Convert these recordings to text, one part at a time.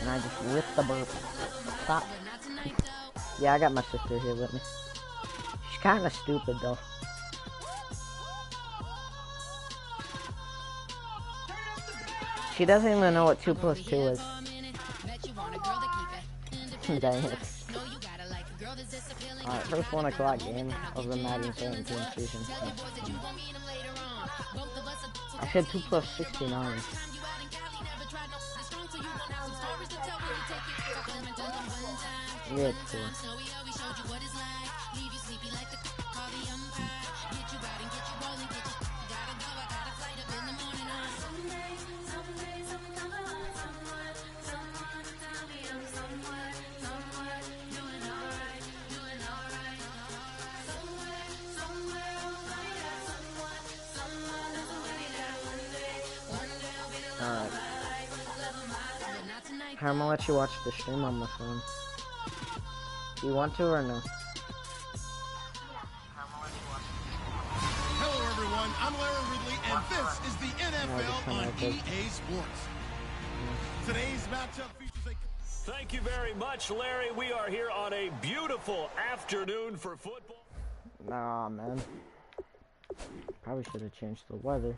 and I just ripped the burp. Stop. Yeah, I got my sister here with me. She's kind of stupid though. She doesn't even know what 2 + 2 is. Dang it. Alright, first 1 o'clock game of the Madden 17 season. I said 2 + 69. Yeah, it's cool. Alright. I'm gonna let you watch the stream on my phone. Do you want to or no? Hello everyone, I'm Larry Ridley and this is the NFL on EA Sports. Today's matchup features a... Thank you very much, Larry. We are here on a beautiful afternoon for football. Nah, man. Probably should have changed the weather.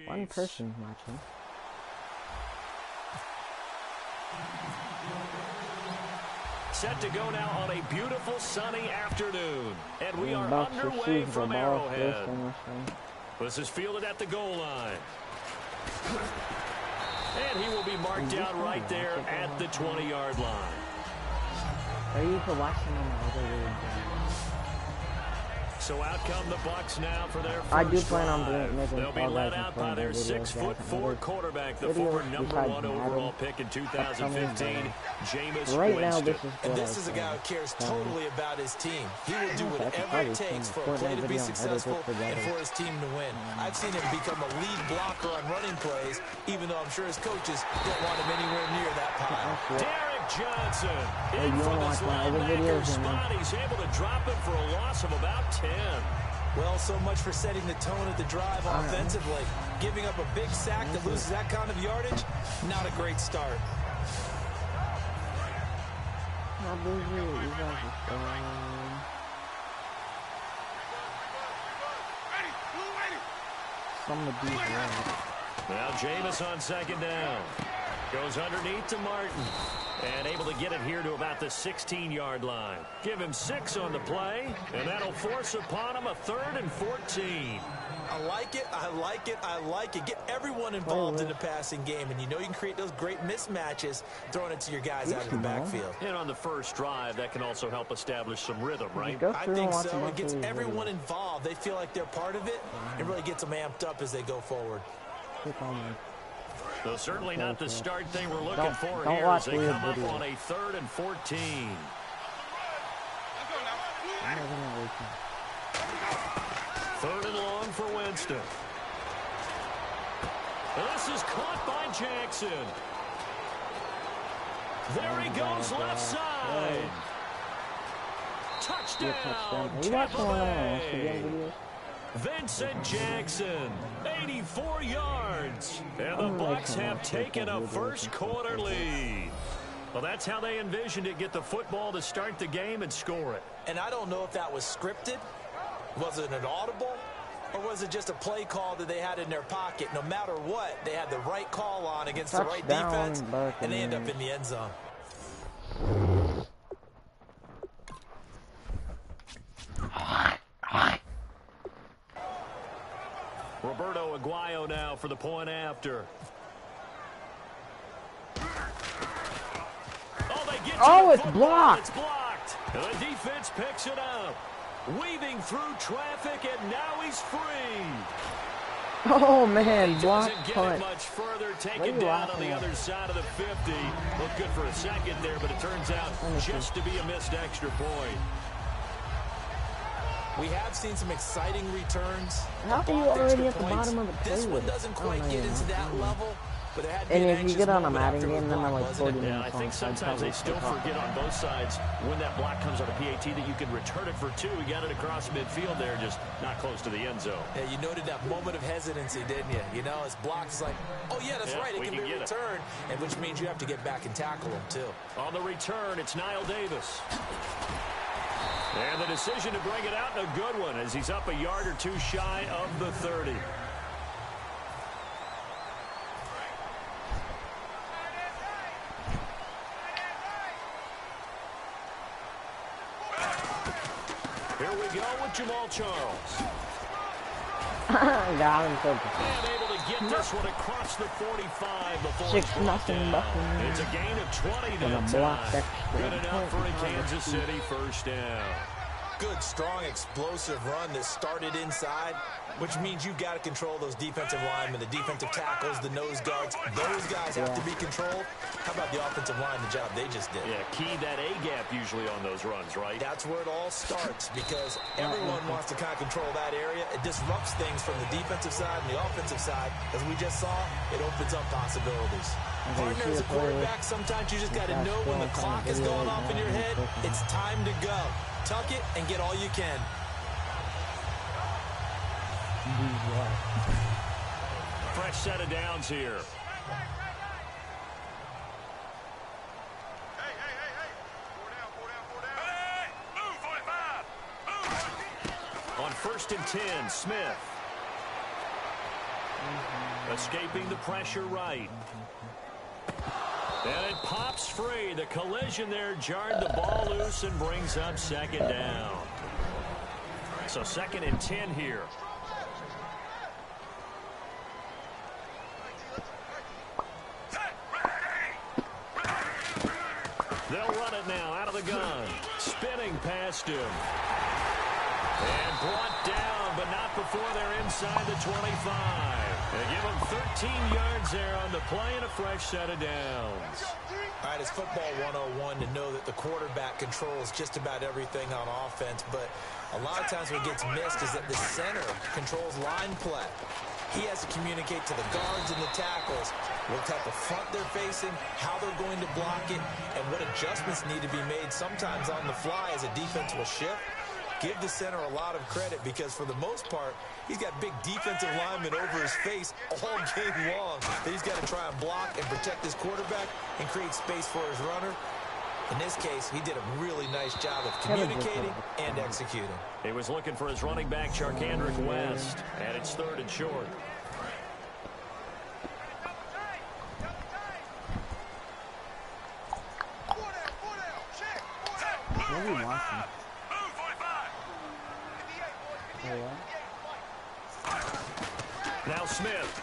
One person watching. Set to go now on a beautiful sunny afternoon. And we are underway from Arrowhead. This is fielded at the goal line. And he will be marked down right there at the 20-yard line. Are you for watching on the other league? So out come the Bucs now for their first I do plan on making They'll be led out by their 6'4" quarterback, the former #1 overall pick in 2015, Jameis right now, Winston. This is a guy who cares totally about his team. He will do whatever it takes for a play to be successful and for his team to win. I've seen him become a lead blocker on running plays, even though I'm sure his coaches don't want him anywhere near that pile. Derek Johnson in for this linebacker spot. He's able to drop it for a loss of about 10. Well, so much for setting the tone of the drive offensively. Giving up a big sack that loses that kind of yardage, not a great start. Now Jameis on second down. Goes underneath to Martin. And able to get it here to about the 16-yard line. Give him 6 on the play, and that'll force upon him a 3rd and 14. I like it, I like it, I like it. Get everyone involved in the passing game, and you know you can create those great mismatches throwing it to your guys out of the backfield. And on the first drive, that can also help establish some rhythm, right? I think so. It gets everyone involved. They feel like they're part of it. It really gets them amped up as they go forward. So certainly not the start thing we're looking for here as they come up on a 3rd and 14. Third and long for Winston. This is caught by Jackson. There he goes left side. Touchdown, Tampa Bay. Vincent Jackson, 84 yards. And the Bucs have taken a first quarter lead. Well, that's how they envisioned it. Get the football to start the game and score it. And I don't know if that was scripted. Was it an audible? Or was it just a play call that they had in their pocket? No matter what, they had the right call on against the right defense, and they end up in the end zone. Roberto Aguayo now for the point after. Oh, it's blocked. It's blocked. And the defense picks it up. Weaving through traffic, and now he's free. Oh, man, blocked punt. Much further, taken down on the other side of the 50. Looked good for a second there, but it turns out just to be a missed extra point. We have seen some exciting returns. How can you already at the bottom of the play? This one doesn't quite get into that level, but it had And if you get on a Madden game, then I'm like 40 minutes. Yeah, I think sometimes they still forget on both sides when that block comes on a PAT that you can return it for 2. We got it across midfield there, just not close to the end zone. Yeah, you noted that moment of hesitancy, didn't you? You know, his block is like, oh yeah, that's right, it can be returned, and which means you have to get back and tackle him too. On the return, it's Niall Davis. And the decision to bring it out, and a good one, as he's up a yard or 2 shy of the 30. Here we go with Jamal Charles. Got him so good. And able to get this one across the 45 before 6-0 Buccaneers. It's a gain of 20 that time. Good enough for a Kansas City first down. Good, strong, explosive run that started inside, which means you've got to control those defensive linemen, the defensive tackles, the nose guards. Those guys have to be controlled. How about the offensive line, the job they just did? Yeah, key that A-gap usually on those runs, right? That's where it all starts, because everyone wants to kind of control that area. It disrupts things from the defensive side and the offensive side. As we just saw, it opens up possibilities. Partner, as a quarterback, sometimes you just got to know when the clock is going off in your head, it's time to go. Tuck it and get all you can. Fresh set of downs here. On 1st and 10, Smith. Escaping the pressure right. And it pops free. The collision there jarred the ball loose and brings up 2nd down. So 2nd and 10 here. They'll run it now out of the gun. Spinning past him. And brought down, but not before they're inside the 25. They give him 13 yards there on the play and a fresh set of downs. All right, it's football 101 to know that the quarterback controls just about everything on offense, but a lot of times what gets missed is that the center controls line play. He has to communicate to the guards and the tackles what type of front they're facing, how they're going to block it, and what adjustments need to be made sometimes on the fly as a defense will shift. Give the center a lot of credit because, for the most part, he's got big defensive linemen over his face all game long that he's got to try and block and protect his quarterback and create space for his runner. In this case, he did a really nice job of communicating and executing. He was looking for his running back, Charkandrick West, and it's 3rd and short. What are you watching? Now Smith.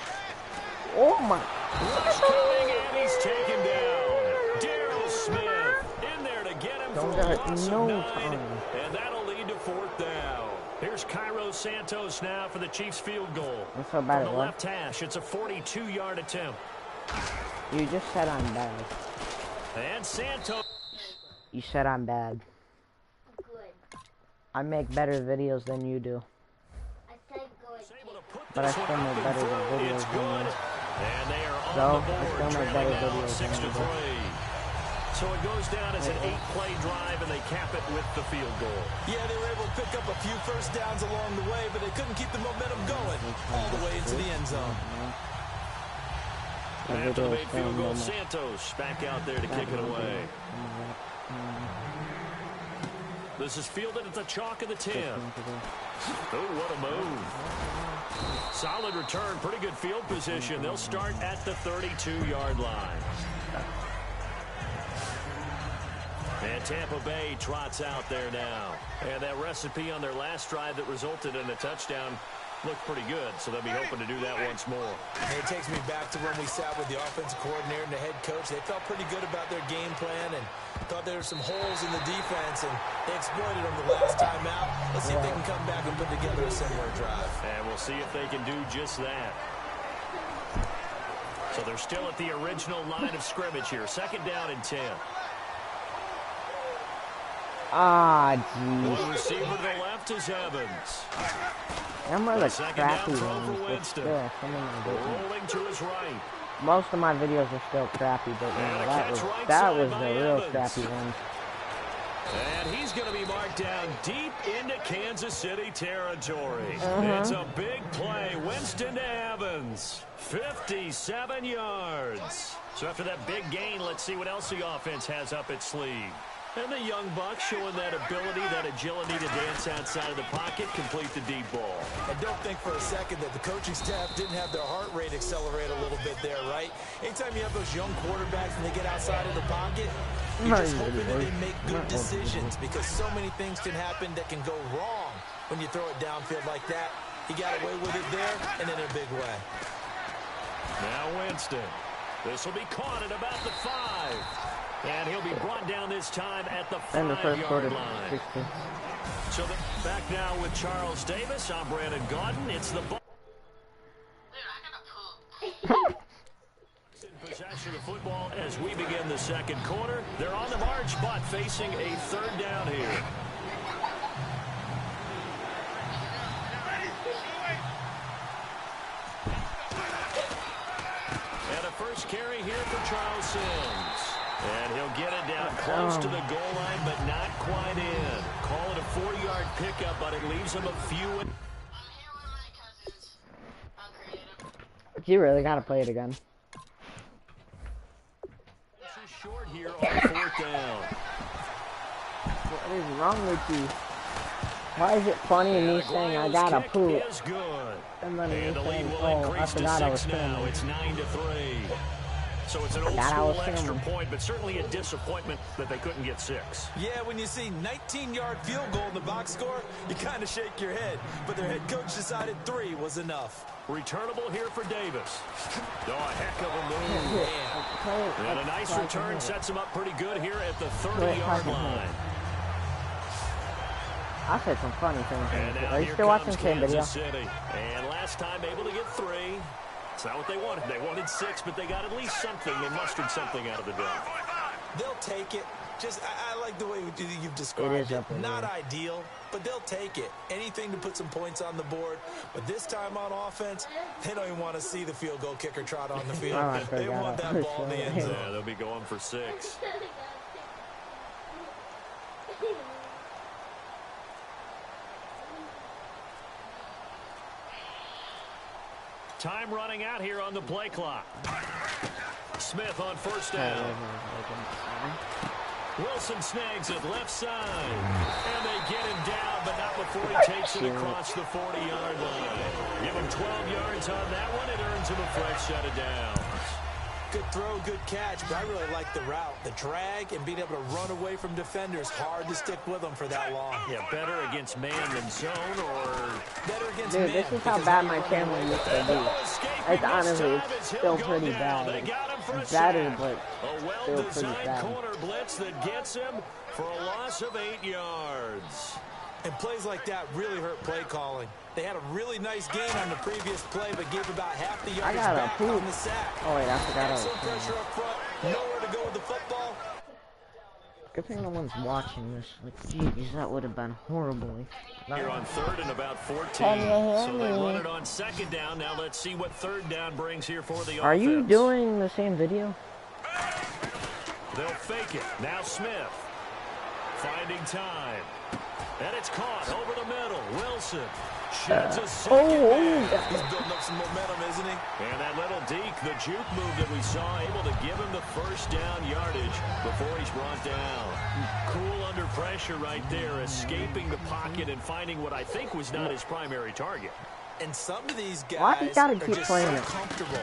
Oh my. Rush coming, and he's taken down. Darryl Smith in there to get him for a loss of 9. And that'll lead to 4th down. Here's Cairo Santos now for the Chiefs field goal. From the left hash, it's a 42-yard attempt. You just said I'm bad. And Santos. You said I'm bad. I make better videos than you do. But I still make better videos than you. And they are on So, the I board, still make better videos 6 than to you 3. So it goes down as an 8-play drive, and they cap it with the field goal. Yeah, they were able to pick up a few first downs along the way, but they couldn't keep the momentum going all the way into the end zone. After the made field goal, Santos back out there to kick it away. This is fielded at the chalk of the 10. Oh, what a move. Solid return, pretty good field position. They'll start at the 32-yard line. And Tampa Bay trots out there now. And that recipe on their last drive that resulted in a touchdown looked pretty good, so they'll be hoping to do that once more. And it takes me back to when we sat with the offensive coordinator and the head coach. They felt pretty good about their game plan and thought there were some holes in the defense, and they exploited them the last time out. Let's see if they can come back and put together a similar drive. And we'll see if they can do just that. So they're still at the original line of scrimmage here. 2nd down and 10. Ah, jeez. The receiver to the left is Evans. I'm really Second crappy down throw ones, for but Winston. still, some of them are good. Rolling to his right. Most of my videos are still crappy, but you know, that was the real crappy one. And he's going to be marked down deep into Kansas City territory. It's a big play. Winston to Evans. 57 yards. So after that big gain, let's see what else the offense has up its sleeve. And the young bucks showing that ability, that agility to dance outside of the pocket, complete the deep ball. And don't think for a second that the coaching staff didn't have their heart rate accelerate a little bit there, right? Anytime you have those young quarterbacks and they get outside of the pocket, you're just hoping that they make good decisions, because so many things can happen that can go wrong when you throw it downfield like that. He got away with it there, and in a big way. Now Winston. This will be caught at about the 5. And he'll be brought down this time at the 5-yard line. So back now with Charles Davis. I'm Brandon Gaudin. It's the ball. In possession of football as we begin the second quarter. They're on the march, but facing a third down here. And a first carry here for Charles Sims. And he'll get it down close to the goal line, but not quite in. Call it a 4-yard pickup, but it leaves him a few. You really got to play it again. This is short here on 4th down. What is wrong with you? Why is it funny me saying I got to poop? And then the lead saying, will oh, I increase to forgot I 6 was now. filming. It's 9-3. So it's an old-school extra point, but certainly a disappointment that they couldn't get 6. Yeah, when you see 19-yard field goal in the box score, you kind of shake your head. But their head coach decided 3 was enough. Returnable here for Davis. Oh, a heck of a move. And a nice return sets him up pretty good here at the 30-yard line. I said some funny things. Are you still watching the same video? And last time able to get 3. It's not what they wanted. They wanted 6, but they got at least something. They mustered something out of the day. They'll take it. I like the way you've described it. Not ideal, but they'll take it. Anything to put some points on the board. But this time on offense, they don't even want to see the field goal kicker trot on the field. They want that ball in the end zone. Yeah, they'll be going for 6. Time running out here on the play clock. Smith on first down. Wilson snags it left side. And they get him down, but not before he takes it across the 40-yard line. Give him 12 yards on that one. It earns him a fresh set of downs. Good throw, good catch, but I really like the route. The drag and being able to run away from defenders, hard to stick with them for that long. Yeah, better against man than zone, or better against man. This is how bad my camera used to be. It's honestly, it's still pretty bad. It's better, but still pretty bad. Corner blitz that gets him for a loss of 8 yards. And plays like that really hurt play calling. They had a really nice gain on the previous play, but gave about half the yardage back on the sack. Oh, wait, I forgot I was some pressure up front, nowhere to go with the football. Good thing no one's watching this. Like, jeez, that would have been horrible. Here on 3rd and about 14. So they run it on 2nd down. Now let's see what 3rd down brings here for the offense. Are you doing the same video? They'll fake it. Now Smith. Finding time. And it's caught over the middle. Wilson sheds a second man. He's building up some momentum, isn't he? And that little deke, the juke move that we saw, able to give him the first down yardage before he's brought down. Cool under pressure right there, escaping the pocket and finding what I think was not his primary target. And some of these guys are just so it? comfortable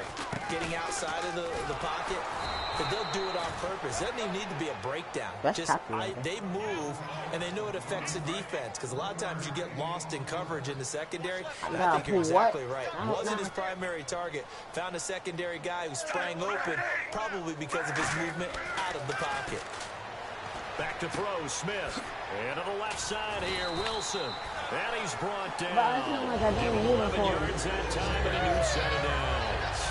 getting outside of the pocket that they'll do it on purpose. It doesn't even need to be a breakdown. They move, and they know it affects the defense, because a lot of times you get lost in coverage in the secondary. And I think you're exactly right. Wasn't his primary target. Found a secondary guy who sprang open, probably because of his movement out of the pocket. Back to throw, Smith. And to the left side here, Wilson. And he's brought down. 11 yards that time, and a new set of downs.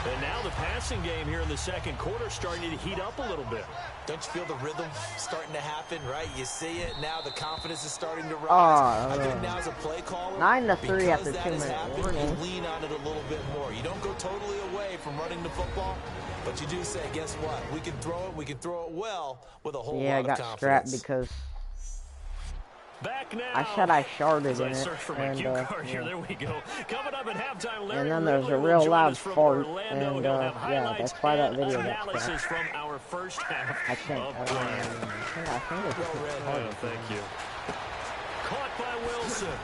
And now the passing game here in the second quarter starting to heat up a little bit. Don't you feel the rhythm starting to happen, right? You see it, now the confidence is starting to rise. I think now as a play caller, 9-3 after 2 minutes. You lean on it a little bit more. You don't go totally away from running the football, but you do say, guess what? We can throw it well with a whole lot of confidence. Yeah, I got scrapped because back now. I said I sharded in it, here. There we go. Coming up at halftime, and then there's a real loud fart, and yeah, that's why that video got scrapped. From our first half I think it's well, thank you. Caught by Wilson.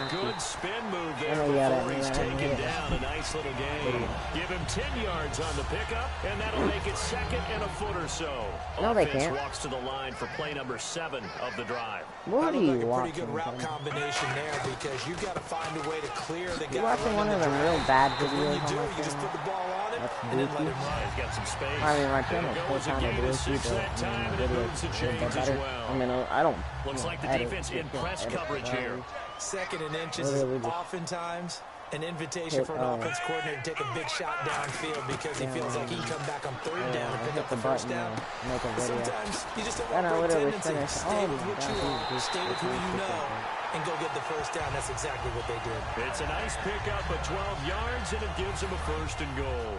Good spin move there before he's taken down. A nice little game. Give him 10 yards on the pickup, and that'll make it second and a foot or so. No, they can't. Walks to the line for play number 7 of the drive. What are you watching? Pretty good route combination there because you've got to find a way to clear the guy. You watching one of them real bad videos on my channel? You just put the ball on it and then let him run. He's got some space. I mean, my channel's still kind of blue, but I mean, I don't. Looks like the defense in press coverage here. Second and inches is oftentimes an invitation for an offense coordinator to take a big shot downfield because he feels like he can come back on third down and pick up the first down. Sometimes you just don't want to pretend and stay with what you are, stay with who you know, and go get the first down. That's exactly what they did. It's a nice pickup of 12 yards, and it gives him a first and goal.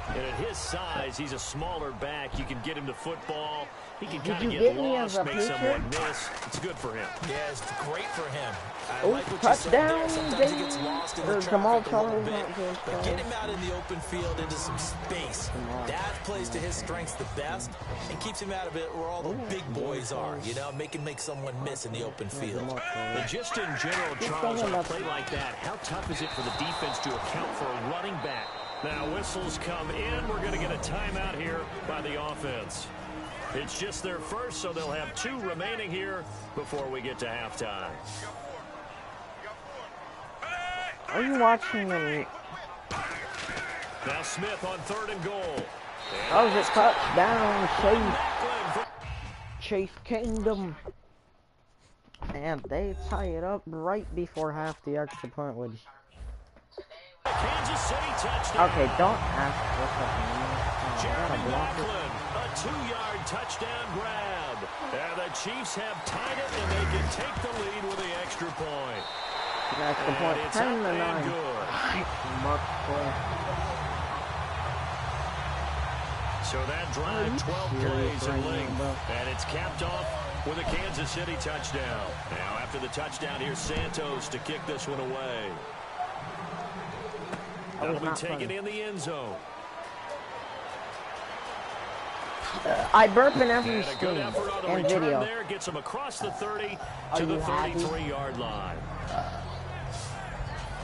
And at his size, he's a smaller back. You can get him to football. He can kind of get lost, make someone miss. It's good for him. Yeah, it's great for him. I like what you said there. Sometimes he gets lost in the traffic a little bit. But get him out in the open field into some space. That plays to his strengths the best and keeps him out of it where all the big boys are. You know, make someone miss in the open field. But just in general, Charles, on a play like that, how tough is it for the defense to account for a running back? Now whistles come in. We're going to get a timeout here by the offense. It's just their first, so they'll have 2 remaining here before we get to halftime. Are you watching them? Now Smith on 3rd and goal. Oh, it's touchdown, Chase Kingdom. And they tie it up right before half the extra point would. Kansas City touchdown. Okay, don't ask what's up. A 2-yard touchdown grab. And the Chiefs have tied it, and they can take the lead with the extra point. Extra point, 10-9. So that drive, 12 plays in length, and it's capped off with a Kansas City touchdown. Now after the touchdown, here's Santos to kick this one away. That'll be taken in the end zone. I burp in every stream and video. There gets him across the 30 to the 33-yard line.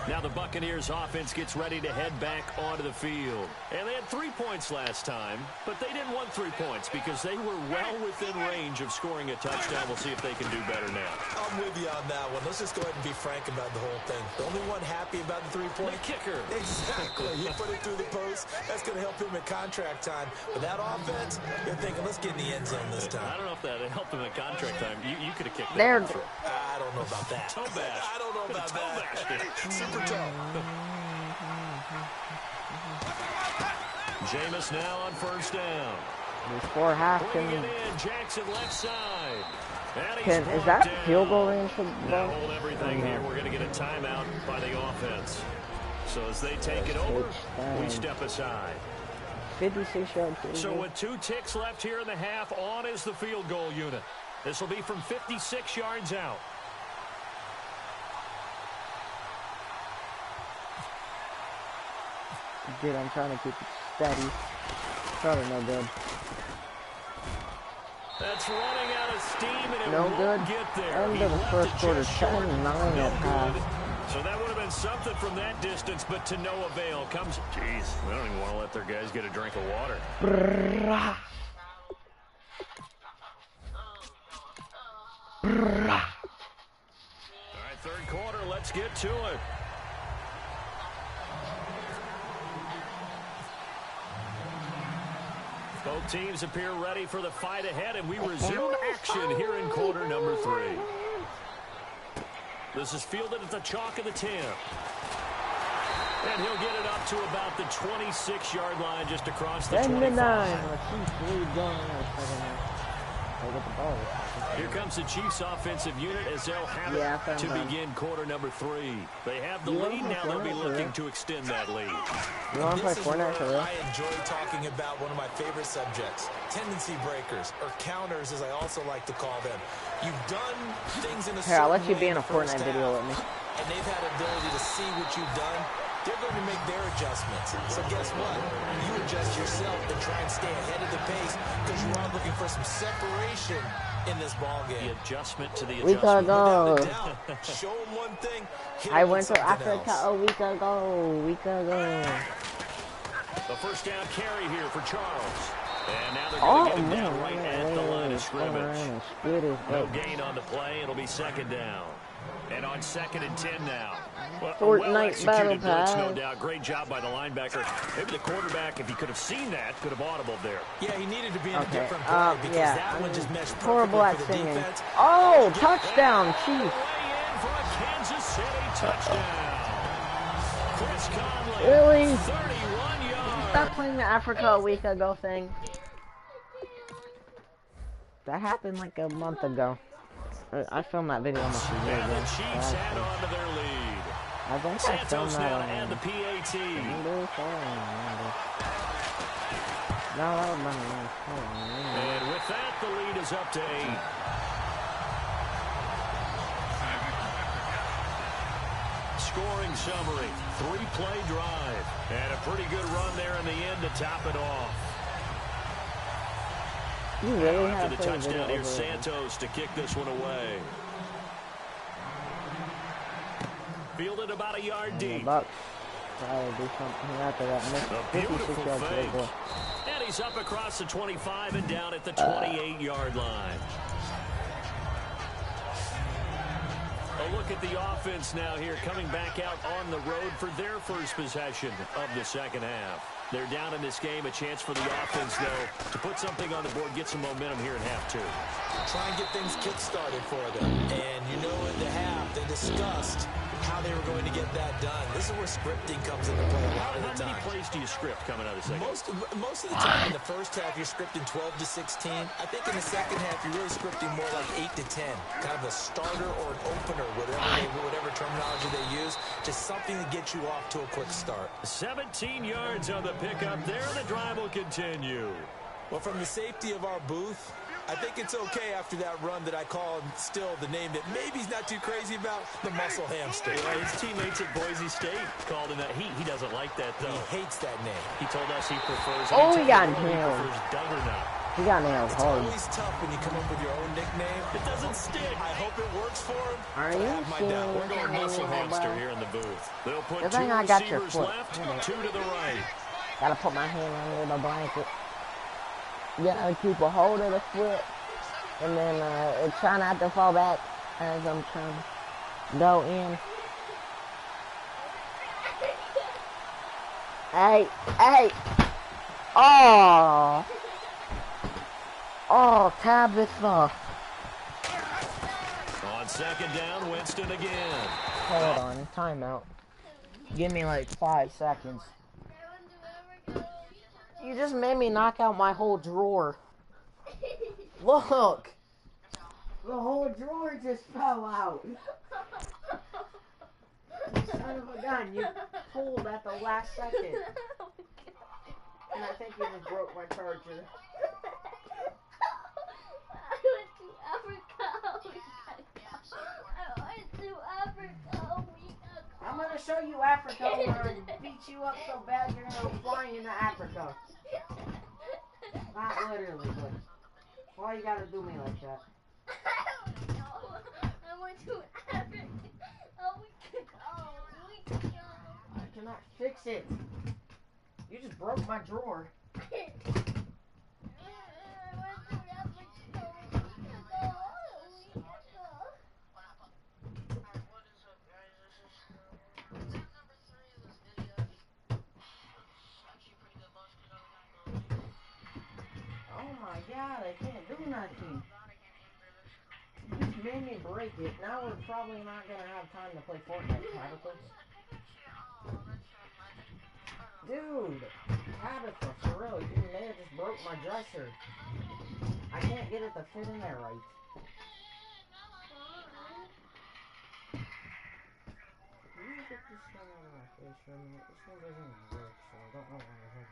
Now the Buccaneers offense gets ready to head back onto the field. And they had 3 points last time, but they didn't want 3 points because they were well within range of scoring a touchdown. We'll see if they can do better now. I'm with you on that one. Let's just go ahead and be frank about the whole thing. The only one happy about the 3-point kicker. Exactly. You put it through the post. That's going to help him at contract time. But that offense, you're thinking, let's get in the end zone this time. I don't know if that helped him at contract time. You could have kicked that. I don't know about that. Toe bash. I don't know about that. Super toe. Jameis now on first down. Before half, Jackson left side. Is that field goal range for the Now hold everything here. We're going to get a timeout by the offense. So as they take it over, we step aside. 56 yards. So with 2 ticks left here in the half, on is the field goal unit. This will be from 56 yards out. Dude, I'm trying to keep it steady. Probably no good. That's running out of steam, and it no won't good. Get there. End of the first quarter, 10-9 at half. So that would have been something from that distance, but to no avail. Jeez, they don't even want to let their guys get a drink of water. Brrrah. Brrrah. All right, third quarter, let's get to it. Both teams appear ready for the fight ahead, and we resume action here in quarter number 3. This is fielded at the chalk of the 10. And he'll get it up to about the 26-yard line just across the 25. 10 to 9. Here comes the Chiefs offensive unit as they'll have it to begin quarter number 3. They have the lead, now they'll be looking to extend that lead. You want to play Fortnite for real? I enjoy talking about one of my favorite subjects, tendency breakers, or counters as I also like to call them. You've done things in a Here, I'll let you way be in a the first Fortnite video half, with me. and they've had ability to see what you've done. They're going to make their adjustments. So guess what? You adjust yourself and try and stay ahead of the pace because you are looking for some separation in this ball game. The adjustment to the We adjustment. gotta go. Show them one thing. I went to Africa a week ago. The first down carry here for Charles. And now they're going to get him down right at the line of scrimmage. No gain on the play. It'll be second down. And on 2nd and 10 now. Well, Fortnite battle blitz, pass. no doubt. Great job by the linebacker. Maybe the quarterback, if he could have seen that, could have audibled there. Yeah, he needed to be in a different play because that one just meshed horrible at perfectly for the singing. defense. Oh, touchdown, Chiefs. Way in for a Kansas City touchdown. Chris Conley, Really? 31 yards. Stop playing the Africa a week ago thing. That happened like a month ago. I filmed that video almost a year And ago. the Chiefs add on to their lead. I think I filmed Santos that now to on add the PAT. No, that was my And with that, the lead is up to 8. Scoring summary, 3-play drive, and a pretty good run there in the end to top it off. You really After have the to touchdown, here's Santos to kick this one away. Fielded about a yard deep. Bucks try to do something after that. A beautiful fake. And he's up across the 25 and down at the 28-yard line. A look at the offense now here, coming back out on the road for their first possession of the second half. They're down in this game. A chance for the offense, though, to put something on the board, get some momentum here in half 2. Try and get things kick-started for them. And you know in the half, they discussed how they were going to get that done. This is where scripting comes into play a lot of the time. How many plays do you script coming out of the second? Most of the time in the first half, you're scripting 12 to 16. I think in the second half, you're really scripting more like 8 to 10. Kind of a starter or an opener, whatever terminology they use. Just something to get you off to a quick start. 17 yards on the pickup there. The drive will continue. Well, from the safety of our booth, I think it's okay after that run that I call him still the name that maybe he's not too crazy about, the muscle hamster. Yeah, his teammates at Boise State called him that. He doesn't like that, though. He hates that name. He told us he prefers he got nailed. Juggernaut. He got nailed It's hard. always tough when you come up with your own nickname. It doesn't stick. I hope it works for him. Are but I you have my doubt. We're going muscle hamster here in the booth. They'll put Good 2 thing I got your receivers foot. left, 2 to the right. Gotta put my hand under the blanket. Gotta keep a hold of the foot. And then try not to fall back as I'm trying to go in. Hey. Oh, Tabitha. On second down, Winston again. Hold on, timeout. Give me like 5 seconds. You just made me knock out my whole drawer. Look! The whole drawer just fell out. Son of a gun, you pulled at the last second. And I think you just broke my charger. I'm gonna show you Africa or beat you up so bad you're gonna go flying into Africa. Not literally, but why you gotta do me like that? I don't know. I went to Africa a week ago. I cannot fix it. You just broke my drawer. Oh my god, I can't do nothing. You just made me break it. Now we're probably not gonna have time to play Fortnite, Tabitha. Dude, Tabitha, for real, you may have just broke my dresser. I can't get it to fit in there right. You get this thing out of my face for a minute. This thing doesn't even work, so I don't know why I have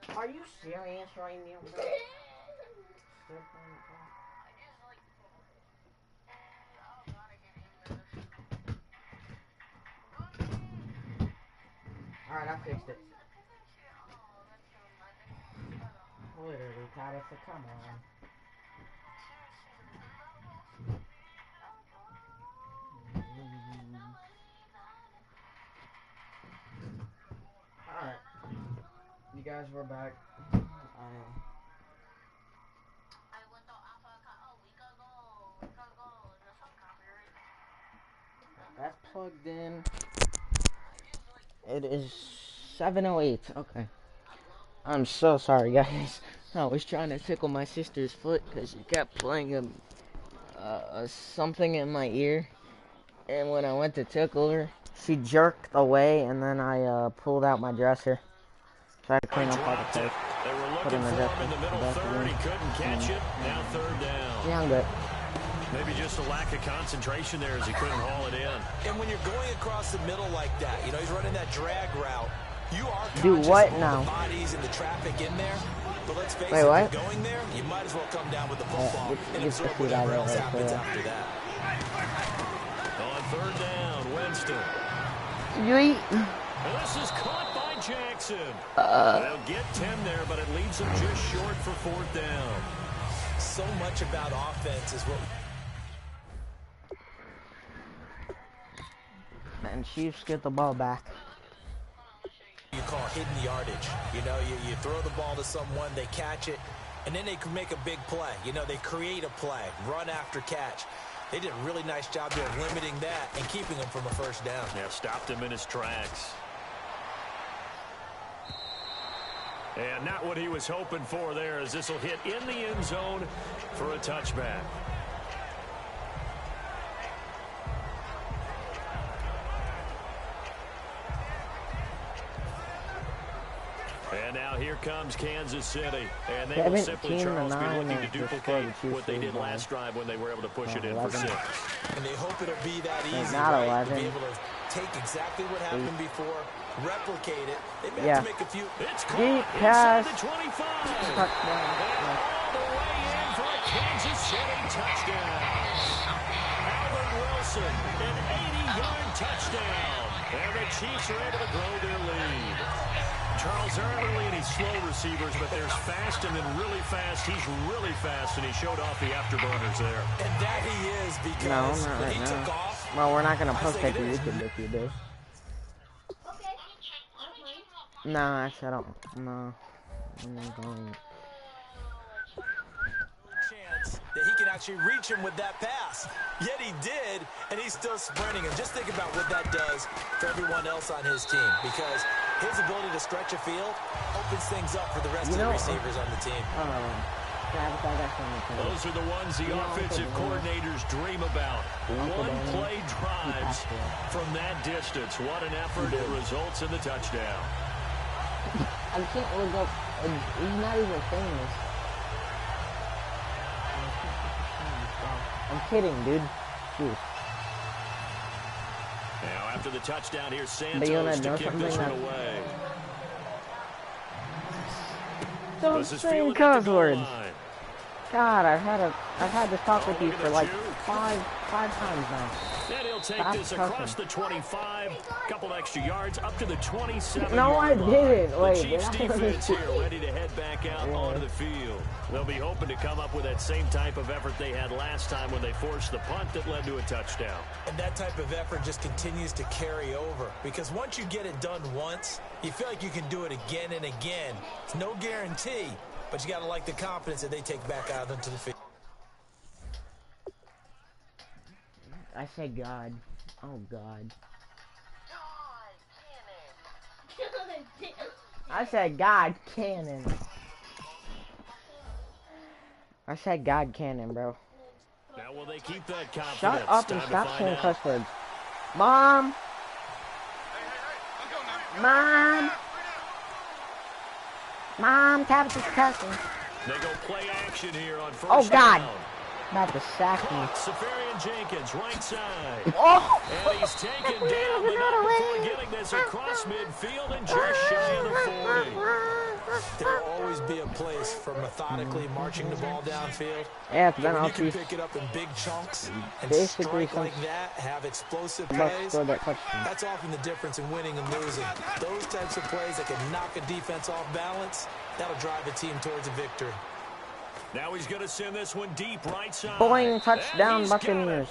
it. Are you serious right now, bro? Still playing it, bro? Alright, I fixed it. Literally, Tabitha, come on. Alright. You guys were back. That's plugged in. It is 7:08. Okay. I'm so sorry, guys. I was trying to tickle my sister's foot because she kept playing something in my ear. And when I went to tickle her, she jerked away, and then I pulled out my dresser. Tried to clean up all the tape. They were looking for him in the middle third. He couldn't catch it. Now third down. Yeah, I'm good. Maybe just a lack of concentration there as he couldn't haul it in. And when you're going across the middle like that, you know, he's running that drag route. You are do conscious what of now? all the bodies and the traffic in there. But let's face Wait, it, what? if you're going there, you might as well come down with the football and absorb whatever else happens after that. On third down, Winston. Yeet. This is caught by Jackson. They'll get 10 there, but it leaves them just short for fourth down. So much about offense is what... And Chiefs get the ball back. You call hidden yardage. You know, you throw the ball to someone, they catch it, and then they can make a big play. You know, they create a play, run after catch. They did a really nice job there of limiting that and keeping him from a first down. Yeah, stopped him in his tracks. And not what he was hoping for there, as this will hit in the end zone for a touchback. And now here comes Kansas City. And they will simply, Charles, be looking to duplicate what they did last drive when they were able to push it in for 6. And they hope it'll be that easy, not right? 11. To be able to take exactly what happened before, replicate it. They may have to make a few... It's caught deep pass. inside the 25. And all the way in for a Kansas City touchdown. Albert Wilson, an 80-yard touchdown. And the Chiefs are able to grow their lead. Charles, there aren't really any slow receivers, but there's fast and then really fast. He's really fast, and he showed off the afterburners there. And that he is, because when he took off... Well, we're not going to post that to YouTube if you do. No, actually, I don't. No. I'm not going. Chance that he can actually reach him with that pass. Yet he did, and he's still sprinting. And just think about what that does for everyone else on his team, because his ability to stretch a field opens things up for the rest of the receivers on the team. Those are the ones the offensive coordinators dream about. One-play drives from that distance. What an effort. It results in the touchdown. I can't look up. He's not even famous. I'm kidding, dude. Jeez. Now, after the touchdown, here's Santos to kick this one away. Don't say cuss words. God, I've had to talk with you for like five times now. And he'll take this across the 25, couple extra yards, up to the 27. No, I didn't. Wait, the Chiefs defense here ready to head back out onto the field. They'll be hoping to come up with that same type of effort they had last time when they forced the punt that led to a touchdown. And that type of effort just continues to carry over, because once you get it done once, you feel like you can do it again and again. It's no guarantee, but you got to like the confidence that they take back out into the field. I said God. Oh, God. I said God cannon. I said God cannon, bro. Now will they keep that confidence? Shut up and stop saying cuss words. Mom! Mom! Mom, Tabitha's cussing. They go play action here on first Oh, God. down. About to sack me. Safarian Jenkins, right side. Oh! And he's taken down, but not before getting this across midfield and just shy of the 40. There will always be a place for methodically marching the ball downfield. Yeah, it's been When you off can pick it up in big chunks and basically strike like that, have explosive Bucks plays, scored that touchdown. that's often the difference in winning and losing. Those types of plays that can knock a defense off balance, that'll drive a team towards a victory. Now he's going to send this one deep right side. Boing, touchdown, Buccaneers.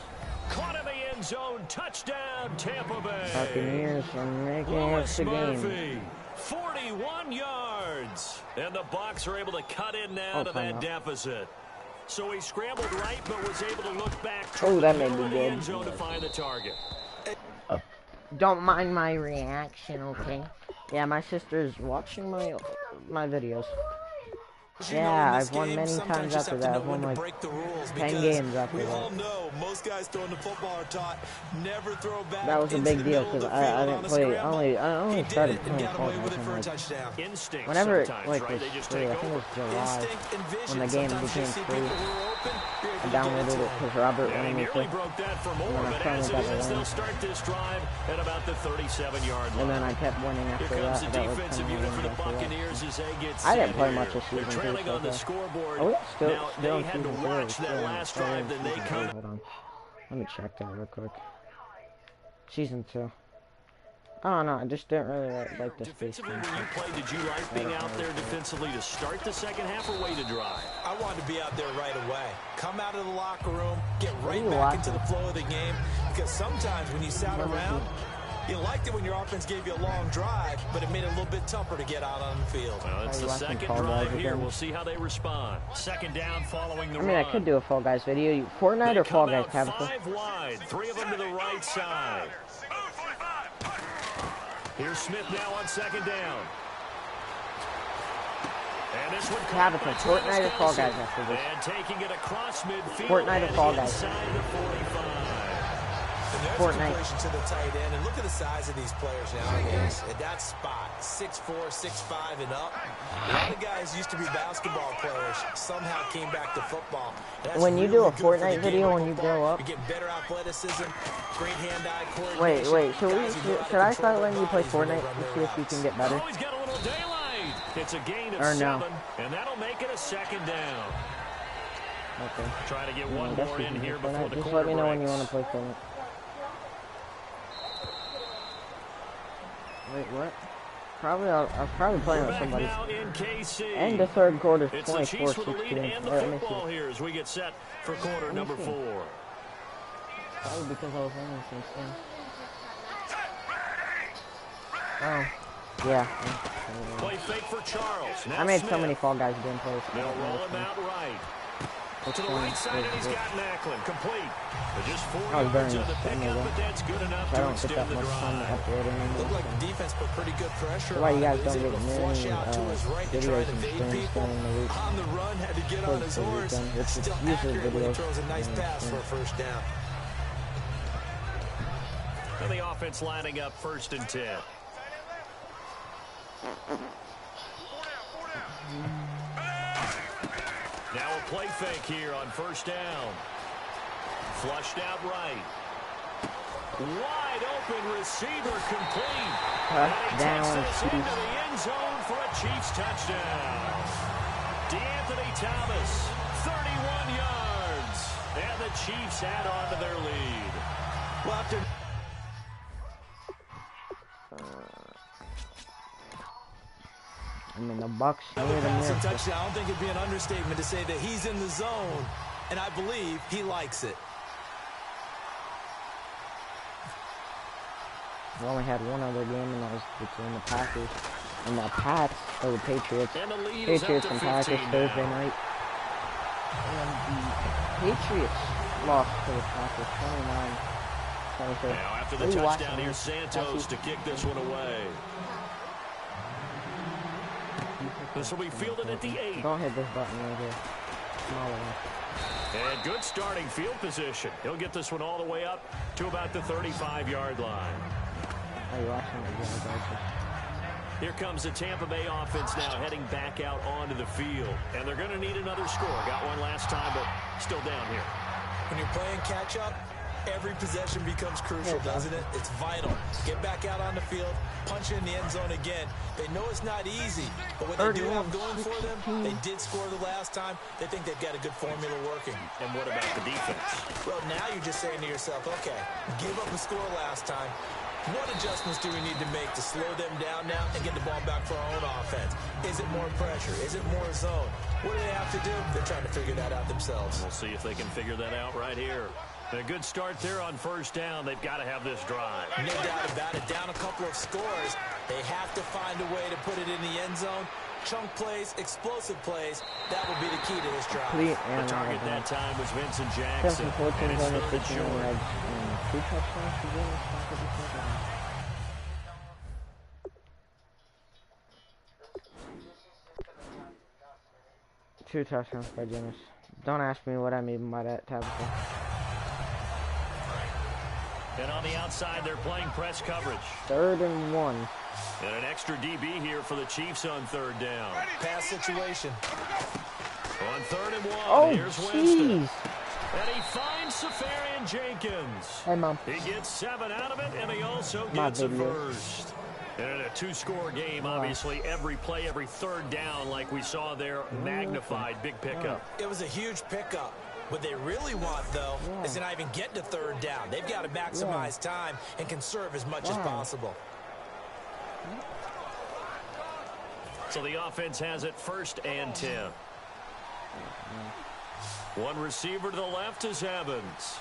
Caught in the end zone, touchdown, Tampa Bay. Buccaneers are making Lewis it the Murphy, game. 41 yards. And the Bucs are able to cut in now to that deficit. So he scrambled right, but was able to look back toward that the made middle me of the good. end zone to find the target. Don't mind my reaction, okay? Yeah, my sister's watching my videos. Yeah, I've won many times after that. I've won like 10 games after that. We all know most guys throwing the football are taught never throw back. That was a big deal because I didn't play. I only started playing Fortnite like whenever like was free. I think it was July when the game became free. I downloaded it because Robert wanted me to. Broke that for more, but as it is, they'll start this drive at about the 37-yard line. And then I kept winning after that. The That was defensive kind unit of for the after that. Buccaneers as they get I didn't set play here. much this season. They're trailing on the scoreboard. Oh, yeah, still now, they in had to season watch three. that last drive, then they come. Hold on. Let me check that real quick. Season 2. Oh, no, I just didn't really like this space. Defensively, when you played, did you like being out there defensively to start the second half or wait to drive? I wanted to be out there right away. Come out of the locker room, get right back into the flow of the game. Because sometimes when you sat around, you liked it when your offense gave you a long drive, but it made it a little bit tougher to get out on the field. Well, it's the second drive here. We'll see how they respond. Second down following the run. I mean, I could do a Fall Guys video. Fortnite or Fall Guys, Tabitha? 5 wide, 3 of them to the right side. Here's Smith now on second down. And this one Tabitha, Fortnite or Fall Guys after this? And taking it across midfield. Fortnite or Fall Guys? Inside the 45. Fortnite. To the tight end, and look at the size of these players nowadays. At that spot, 6'4", 6'5", and up. A lot of guys used to be basketball players. Somehow came back to football. That's when you do a Fortnite video when you grow up, you get better athleticism, great hand-eye coordination. Wait. Should I start letting you play Fortnite to see if you can get better? Oh, he's got a little daylight. It's a gain of or 7, no. and that'll make it a second down. Okay. Try to get one more in here before the Just quarter let me know when you breaks. want to play Fortnite. Wait, what? I'll probably play with somebody. And the third quarter, 24-16. Football here as we get set for quarter number 4. Probably because I was winning since then. Oh, yeah. Play fake for Charles. Now I made Smith. so many Fall Guys gameplays. They'll roll him out right. To the right side, and he's got Macklin complete. But just 4 yards on the pickup, but that's good enough to extend the drive. Looked like the defense put pretty good pressure why on you guys him. don't get Able to flush many out to his right to try videos to and evade streams people. during the week. On the run, had to get on his horse. Still accurate when he throws a nice pass for a first down. And the offense lining up 1st and 10. Now a play fake here on 1st down. Flushed out right. Wide open receiver complete. And he takes this into the end zone for a Chiefs touchdown. DeAnthony Thomas, 31 yards. And the Chiefs add on to their lead. Well, after I mean, the Bucks another passing touchdown, I don't think it'd be an understatement to say that he's in the zone, and I believe he likes it. We only had one other game, and that was between the Packers and the Pats, or the Patriots. And the lead is Patriots up to and Packers 15 Thursday now. night. And the Patriots lost to the Packers 29-23. Now after the touchdown, here's Santos to kick this one away. This will be fielded at the 8. Don't hit this button right here. Smaller one. And good starting field position. He'll get this one all the way up to about the 35-yard line. Are you watching it? Here comes the Tampa Bay offense now heading back out onto the field. And they're going to need another score. Got one last time, but still down here. When you're playing catch-up, every possession becomes crucial, doesn't it? It's vital. Get back out on the field, punch in the end zone again. They know it's not easy, but what they do have going for them, they did score the last time. They think they've got a good formula working. And what about the defense? Well, now you're just saying to yourself, okay, give up a score last time. What adjustments do we need to make to slow them down now and get the ball back for our own offense? Is it more pressure? Is it more zone? What do they have to do? They're trying to figure that out themselves. We'll see if they can figure that out right here. A good start there on first down. They've got to have this drive. No doubt about it. Down a couple of scores. They have to find a way to put it in the end zone. Chunk plays, explosive plays. That will be the key to this drive. The target that time was Vincent Jackson. 14 on the 15 yards. 2 touchdowns to win. 2 touchdowns by James. Don't ask me what I mean by that, Tabitha. And on the outside, they're playing press coverage. 3rd and 1. And an extra DB here for the Chiefs on 3rd down. Pass situation. On 3rd and 1, here's geez. Winston. And he finds Safarian Jenkins. Hey, Mom. He gets 7 out of it, and he also gets a first. And in a 2-score game, obviously, every play, every 3rd down, like we saw there, magnified, big pickup. It was a huge pickup. What they really want, though, is to not even get to 3rd down. They've got to maximize time and conserve as much as possible. So the offense has it 1st and 10. One receiver to the left is Evans.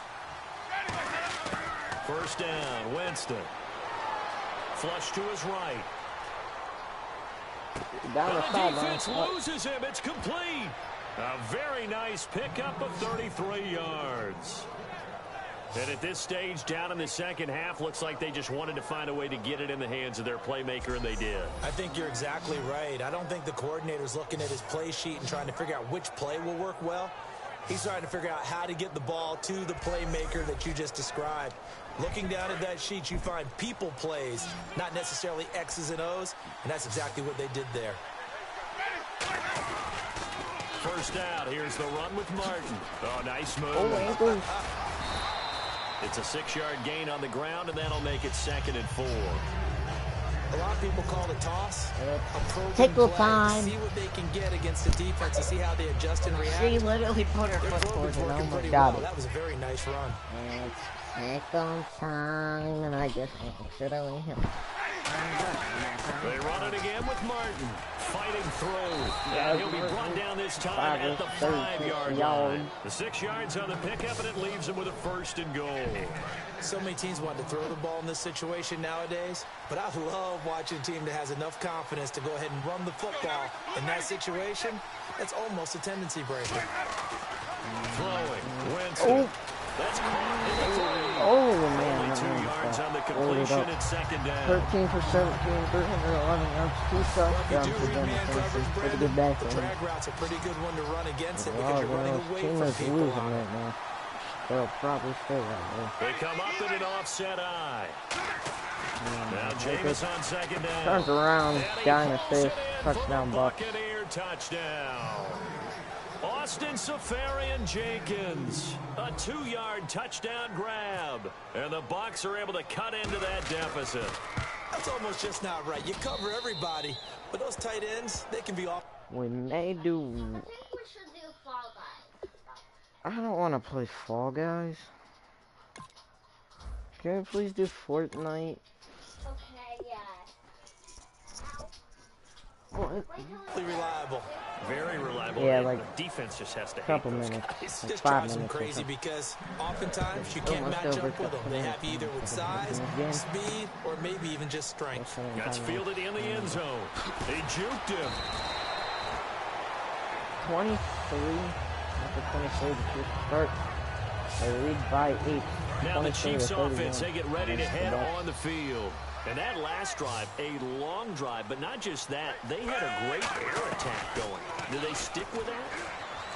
1st down, Winston. Flush to his right. Down the defense loses him. It's complete. A very nice pickup of 33 yards. And at this stage, down in the second half, looks like they just wanted to find a way to get it in the hands of their playmaker, and they did. I think you're exactly right. I don't think the coordinator's looking at his play sheet and trying to figure out which play will work well. He's trying to figure out how to get the ball to the playmaker that you just described. Looking down at that sheet, you find people plays, not necessarily X's and O's, and that's exactly what they did there. 1st out, here's the run with Martin. Oh, nice move. It's a 6-yard gain on the ground, and that'll make it 2nd and 4. A lot of people call the toss a Take your play time. to see what they can get against the defense, to see how they adjust and react. She literally put her foot forward, and oh my God. That was a very nice run. Take your time, and I just accidentally hit him. They run it again with Martin. Fighting through. And he'll be brought down this time at the 5-yard line. The 6 yards on the pickup, and it leaves him with a 1st and goal. So many teams want to throw the ball in this situation nowadays, but I love watching a team that has enough confidence to go ahead and run the football. In that situation, that's almost a tendency breaker. Throwing. Winston. That's caught in the play. Oh, man. Only 2 yards on the completion at 2nd down. 13 for 17, 311 yards, 2 touchdowns for Dennis. Pretty good day for The him. drag route's a pretty good one to run against it Well, because you're running away team from is people. losing right now. They'll probably stay right there. They come up in an offset eye. Now Jameis on 2nd down. Turns around, guy in the face, touchdown Bucs. Buccaneer touchdown. Austin Safarian Jenkins, a 2-yard touchdown grab, and the Bucs are able to cut into that deficit. That's almost just not right. You cover everybody, but those tight ends, they can be off. We may do. I think we should do Fall Guys. I don't want to play Fall Guys. Can we please do Fortnite? Okay, yeah. What? Reliable. Very reliable. Yeah, like the defense just has to hate couple those minutes. guys. This Like 5 drives them minutes or crazy something. because oftentimes you can't Almost match over up with them. They have either with size, Yeah. speed, or maybe even just strength. That's fielded in the end zone. He juked him. 23 after 23 to start. They lead by 8. Now the 23 Chiefs to 31. offense, they get ready to Against the head Bucs. on the field. And that last drive, a long drive, but not just that. They had a great air attack going. Do they stick with that?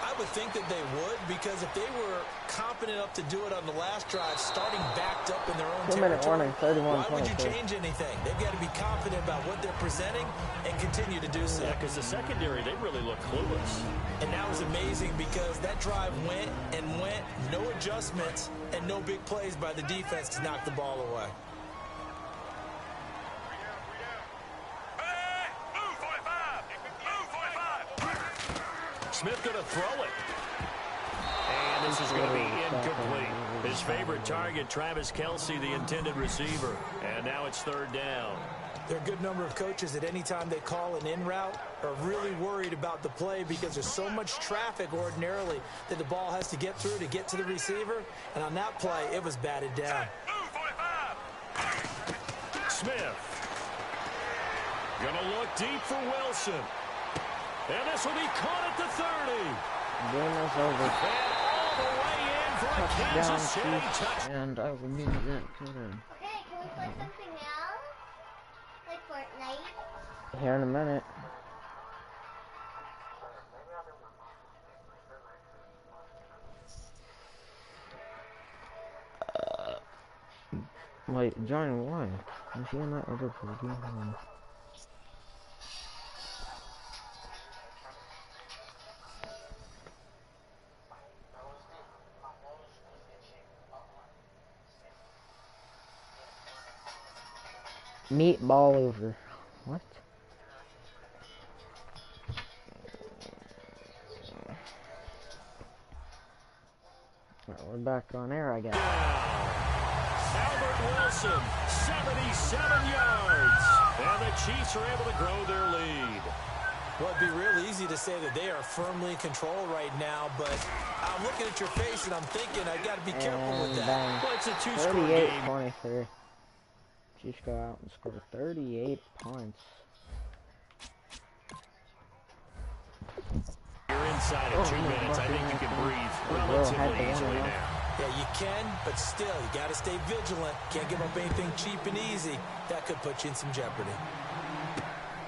I would think that they would, because if they were confident enough to do it on the last drive, starting backed up in their own territory, why would you change anything? They've got to be confident about what they're presenting and continue to do so. Yeah, because the secondary, they really look clueless. And that was amazing because that drive went and went, no adjustments, and no big plays by the defense to knock the ball away. Smith going to throw it. And this is going to be incomplete. His favorite target, Travis Kelce, the intended receiver. And now it's third down. There are a good number of coaches at any time they call an in route are really worried about the play because there's so much traffic ordinarily that the ball has to get through to get to the receiver. And on that play, it was batted down. Smith. Going to look deep for Wilson. And this will be caught at the 30. Game is over. And all the way in for a Kansas City touch. And I will need that. Okay, can we play something else? Like Fortnite? Here in a minute. Wait, join why? I'm seeing that other program. Meatball over. What? Well, we're back on air, I guess. Albert Wilson, 77 yards. And the Chiefs are able to grow their lead. Well, it'd be real easy to say that they are firmly in control right now, but I'm looking at your face and I'm thinking I got to be careful with that. Well, it's a two-score game. 38-23. Chiefs go out and score 38 points. You're inside of 2 minutes. I think you can breathe relatively easily now. Yeah, you can, but still, you got to stay vigilant. Can't give up anything cheap and easy. That could put you in some jeopardy.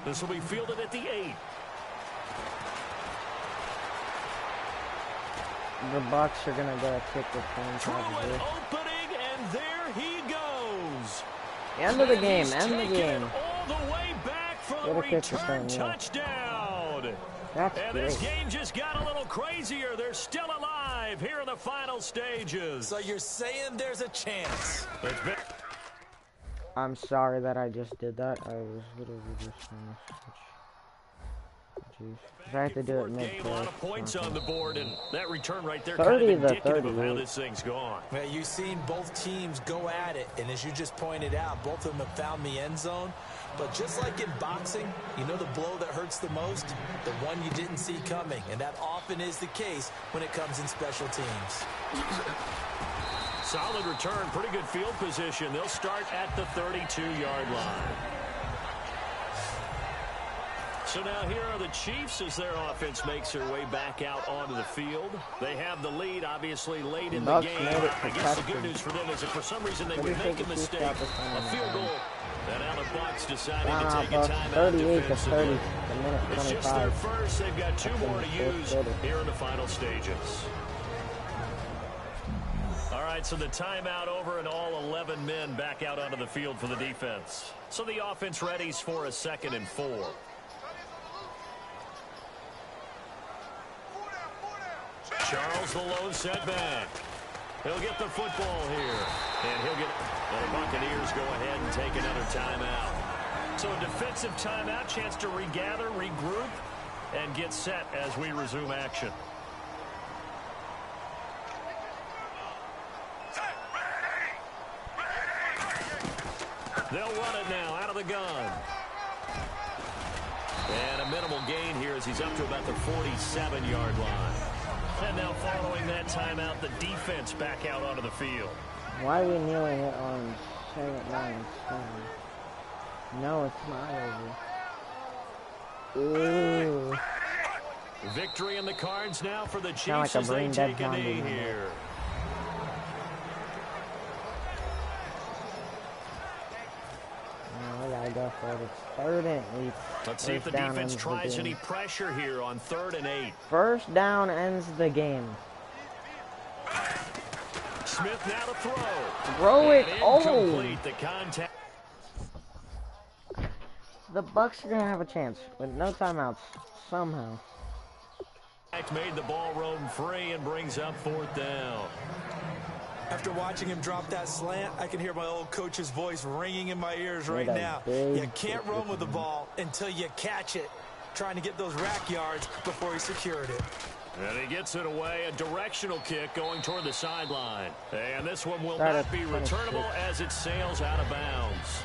This will be fielded at the 8. The Bucs are gonna go kick the point. Through an opening, and there he goes. End of the game. End the game. All the way back for a return touchdown. That's and great. This game just got a little crazier. They're still alive here in the final stages. So you're saying there's a chance? I'm sorry that I just did that. I was literally just trying to switch. Jeez. I have to do it mid-play. A lot of points on the board, and that return right there 30 kind of to indicative 38. of how this thing's gone. Well, you've seen both teams go at it, and as you just pointed out, both of them have found the end zone. But just like in boxing, you know the blow that hurts the most? The one you didn't see coming, and that often is the case when it comes in special teams. Solid return, pretty good field position. They'll start at the 32-yard line. So now here are the Chiefs as their offense makes their way back out onto the field. They have the lead, obviously, late in the game. I guess the good news for them is if for some reason they would make a mistake, a field goal, then now the Bucs deciding to take a timeout defensively. It's just their first. They've got 2 more to use here in the final stages. All right, so the timeout over and all 11 men back out onto the field for the defense. So the offense readies for a 2nd and 4. Charles, the lone setback. He'll get the football here. And he'll get the Buccaneers go ahead and take another timeout. So a defensive timeout, chance to regather, regroup, and get set as we resume action. They'll run it now out of the gun. And a minimal gain here as he's up to about the 47-yard line. And now following that timeout, the defense back out onto the field. Why are we kneeling it on 7-9? No, it's not over. Ooh. Victory in the cards now for the Chiefs like as they take a knee here. I gotta go but it's 3rd and 8. Let's see if the defense tries any pressure here on 3rd and 8. First down ends the game. Smith now to throw. Throw it. Oh! The contact. The Bucs are going to have a chance with no timeouts, somehow. Made the ball roam free and brings up 4th down. After watching him drop that slant, I can hear my old coach's voice ringing in my ears right now. You can't run with the ball until you catch it. Trying to get those rack yards before he secured it. And he gets it away, a directional kick going toward the sideline. And this one will not be returnable as it sails out of bounds.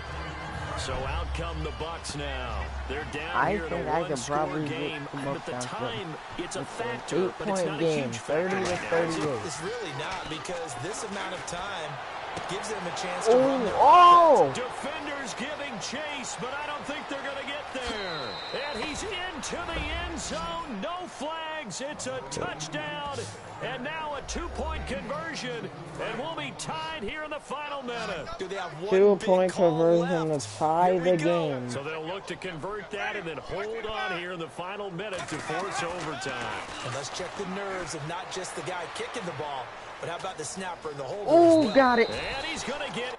So out come the Bucs now. They're down here in a one-score game. At the time, it's a factor, but it's not a huge factor. 30 to 38. It's really not, because this amount of time gives them a chance to run their offense. Defenders giving chase, but I don't think they're going to get there. And he's into the end zone. No flags. It's a touchdown. And now a 2-point conversion. And we'll be tied here in the final minute. 2-point conversion to tie the game. So they'll look to convert that and then hold on here in the final minute to force overtime. And let's check the nerves of not just the guy kicking the ball, but how about the snapper and the holder? Oh, got it. And he's going to get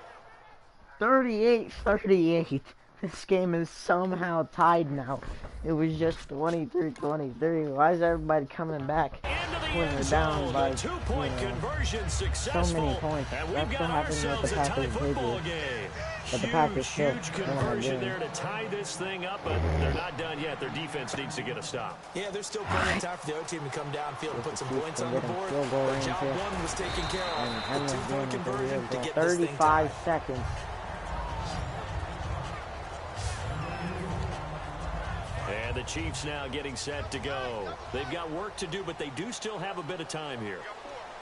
38-38. This game is somehow tied now. It was just 23-23. Why is everybody coming back when they're down by so many points? That's what happened with the Packers Patriots. But the Packers still huge conversion there to tie this thing up, but they're not done yet. Their defense needs to get a stop. Yeah, there's still plenty of time for the other team to come downfield and put some points on the board. But job one was taken care of. The 2-point conversion to get this thing 35 seconds. And the Chiefs now getting set to go. They've got work to do, but they do still have a bit of time here.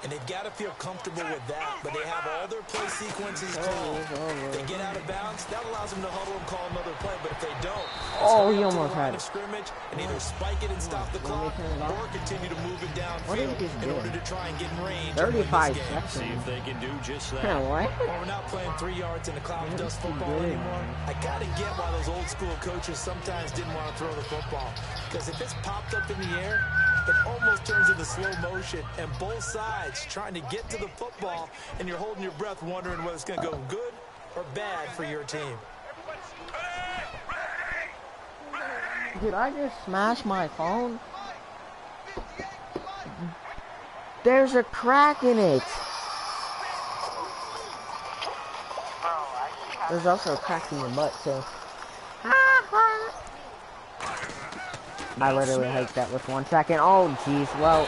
And they've got to feel comfortable with that, but they have all their play sequences called. They get out of bounds, that allows them to huddle and call another play, but if they don't, he almost had it. Scrimmage and either spike it and stop the clock or continue to move it downfield in order to try and get in range. 35 seconds. See if they can do just that. What? Well, we're not playing 3 yards in the cloud and dust football anymore. I gotta get why those old school coaches sometimes didn't want to throw the football, because if it's popped up in the air, it almost turns into slow motion, and both sides trying to get to the football, and you're holding your breath wondering whether it's going to go good or bad for your team. Did I just smash my phone? There's a crack in it. There's also a crack in your butt, too. I literally hiked that with 1 second. Oh, jeez. Well,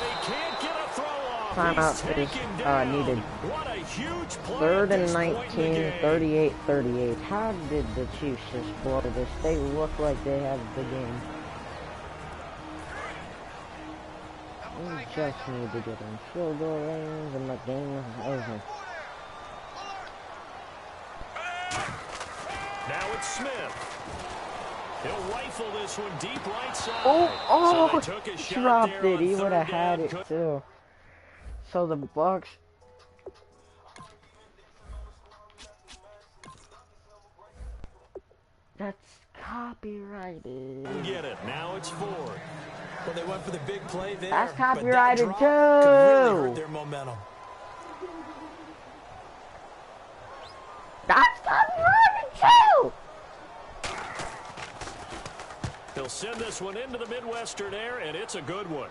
timeout is needed. 3rd and 19, 38-38. How did the Chiefs just blow this? They look like they have the game. We just need to get in field goal range and the game is over. Now it's Smith. He'll rifle this one deep right side. Oh, so they took a shot dropped there it. He on would have 3rd had down. it too. So the Bucs. That's copyrighted. Get it. Now it's 4th. Well, they went for the big play there. That's but that copyrighted drop too. could really hurt their momentum. That's copyrighted too. He'll send this one into the Midwestern air, and it's a good one.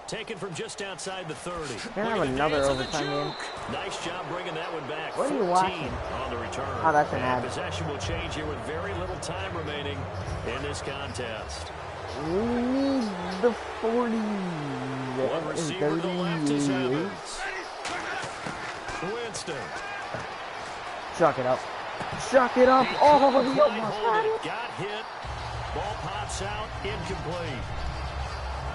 Taken from just outside the 30. Can I have another overtime game? Nice job bringing that one back. What are you watching? On the return. Oh, that's an and ad. Possession will change here with very little time remaining in this contest. We need the 40. One receiver to the left is Evans. Winston. Chuck it up. Chuck it up. Oh, he almost had it. Got hit. Ball pops out. Incomplete.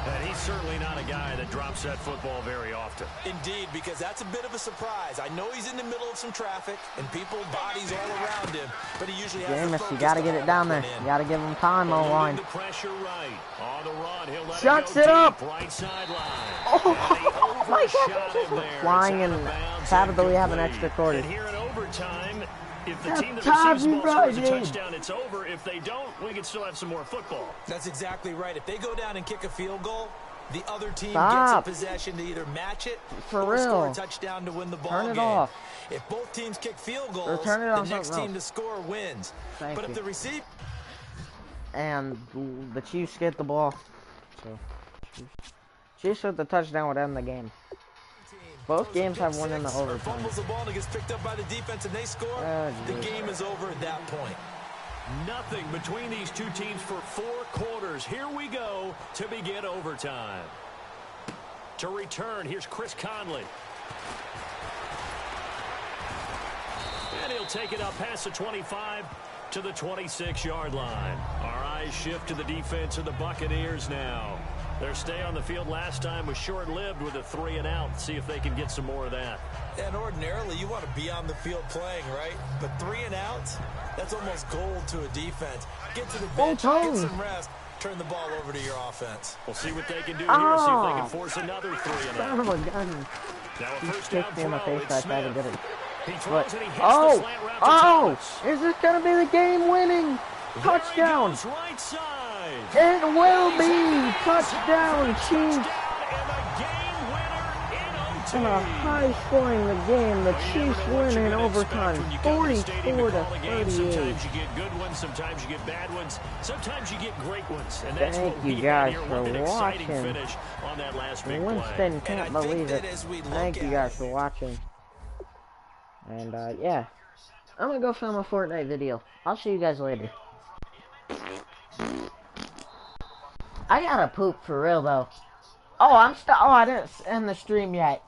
And he's certainly not a guy that drops that football very often. Indeed, because that's a bit of a surprise. I know he's in the middle of some traffic and people, bodies all around him, but he usually has the focus. You got to get it down there. You got to give him time on line. The pressure right. On the run, he'll let Chucks it it up. Right sideline. Oh my God, flying, and sadly we have an extra quarter. And here in overtime, If the team that receives the ball scores a touchdown, it's over. If they don't, we can still have some more football. That's exactly right. If they go down and kick a field goal, the other team gets a possession to either match it or score a touchdown to win the ball game. Off. If both teams kick field goals, the next team to score wins. But if the receiver... And the Chiefs get the ball. So, Chiefs with the touchdown would end the game. Both games have one in the overtime. Fumbles the ball and gets picked up by the defense and they score. The game is over at that point. Nothing between these two teams for 4 quarters. Here we go to begin overtime. To return, here's Chris Conley. And he'll take it up past the 25 to the 26-yard line. Our eyes shift to the defense of the Buccaneers now. Their stay on the field last time was short-lived with a 3 and out. See if they can get some more of that. And ordinarily, you want to be on the field playing, right? But 3 and outs, that's almost gold to a defense. Get to the bench, get some rest, turn the ball over to your offense. We'll see what they can do here. See if they can force another 3 and out. Son of a gun. Now a first down throw. It's Smith. He throws and he hits the slant route to Thomas. Is this going to be the game-winning touchdown? Right side. It will be touchdown, Chiefs. In a high-scoring the game, the Chiefs win in overtime, 44 to 38. Sometimes you get good ones, sometimes you get bad ones, sometimes you get great ones, and that's Thank what we you guys had here. for What an exciting watching. finish on that last big Winston play. can't believe it. Thank you guys for watching. And yeah, I'm gonna go film a Fortnite video. I'll see you guys later. I gotta poop for real though. Oh, I didn't end the stream yet.